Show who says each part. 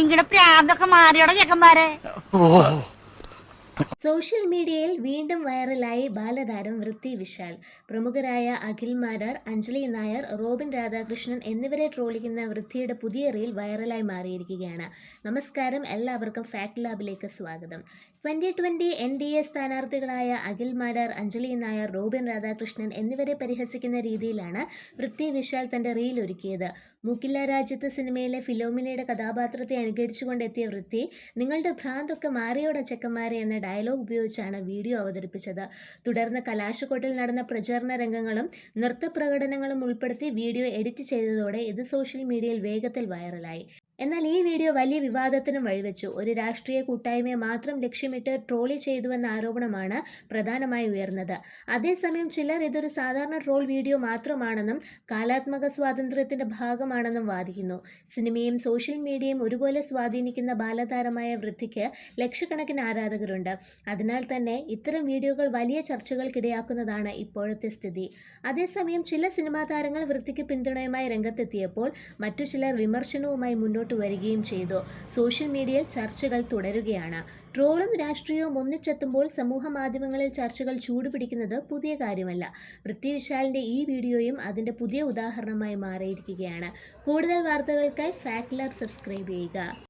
Speaker 1: ഇങ്ങടെ പ്രാന്തൊക്കെ മാറിയോടെ ചെക്കന്മാരെ.
Speaker 2: സോഷ്യൽ മീഡിയയിൽ വീണ്ടും വൈറലായി ബാലതാരം വൃത്തി വിശാൽ. പ്രമുഖരായ അഖിൽ മാരാർ, അഞ്ജലി നായർ, റോബിൻ രാധാകൃഷ്ണൻ എന്നിവരെ ട്രോളിക്കുന്ന വൃത്തിയുടെ പുതിയ റീൽ വൈറലായി മാറിയിരിക്കുകയാണ്. നമസ്കാരം, എല്ലാവർക്കും ഫാക്ട് ലാബിലേക്ക് സ്വാഗതം. 2020 NDA സ്ഥാനാർത്ഥികളായ അഖിൽ മാരാർ, അഞ്ജലി നായർ, റോബിൻ രാധാകൃഷ്ണൻ എന്നിവരെ പരിഹസിക്കുന്ന രീതിയിലാണ് വൃത്തി വിശാൽ തന്റെ റീൽ ഒരുക്കിയത്. മൂക്കില്ല രാജ്യത്ത് സിനിമയിലെ ഫിലോമിനയുടെ കഥാപാത്രത്തെ അനുകരിച്ചുകൊണ്ടെത്തിയ വൃത്തി, നിങ്ങളുടെ ഭ്രാന്തൊക്കെ മാറിയോടെ ചെക്കന്മാരെ എന്ന ഡയലോഗ് ഉപയോഗിച്ചാണ് വീഡിയോ അവതരിപ്പിച്ചത്. തുടർന്ന് കലാശക്കൊട്ടിൽ നടന്ന പ്രചാരണ രംഗങ്ങളും നൃത്തപ്രകടനങ്ങളും ഉൾപ്പെടുത്തി വീഡിയോ എഡിറ്റ് ചെയ്തതോടെ ഇത് സോഷ്യൽ മീഡിയയിൽ വേഗത്തിൽ വൈറലായി. എന്നാൽ ഈ വീഡിയോ വലിയ വിവാദത്തിനും വഴിവെച്ചു. ഒരു രാഷ്ട്രീയ കൂട്ടായ്മയെ മാത്രം ലക്ഷ്യമിട്ട് ട്രോളി ചെയ്തുവെന്ന ആരോപണമാണ് പ്രധാനമായി ഉയർന്നത്. അതേസമയം ചിലർ ഇതൊരു സാധാരണ ട്രോൾ വീഡിയോ മാത്രമാണെന്നും കാലാത്മക സ്വാതന്ത്ര്യത്തിന്റെ ഭാഗമാണെന്നും വാദിക്കുന്നു. സിനിമയും സോഷ്യൽ മീഡിയയും ഒരുപോലെ സ്വാധീനിക്കുന്ന ബാലതാരമായ വൃത്തിക്ക് ലക്ഷക്കണക്കിന് ആരാധകരുണ്ട്. അതിനാൽ തന്നെ ഇത്തരം വീഡിയോകൾ വലിയ ചർച്ചകൾക്കിടയാക്കുന്നതാണ് ഇപ്പോഴത്തെ സ്ഥിതി. അതേസമയം ചില സിനിമാ താരങ്ങൾ വൃത്തിക്ക് പിന്തുണയുമായി രംഗത്തെത്തിയപ്പോൾ മറ്റു ചിലർ വിമർശനവുമായി മുന്നോട്ട് വരികയും ചെയ്തു. സോഷ്യൽ മീഡിയയിൽ ചർച്ചകൾ തുടരുകയാണ്. ട്രോളും രാഷ്ട്രീയവും ഒന്നിച്ചെത്തുമ്പോൾ സമൂഹ മാധ്യമങ്ങളിൽ ചർച്ചകൾ ചൂടുപിടിക്കുന്നത് പുതിയ കാര്യമല്ല. വൃത്തി വിശാലിന്റെ ഈ വീഡിയോയും അതിന്റെ പുതിയ ഉദാഹരണമായി മാറിയിരിക്കുകയാണ്. കൂടുതൽ വാർത്തകൾക്കായി ഫാക്ട് ലാബ് സബ്സ്ക്രൈബ് ചെയ്യുക.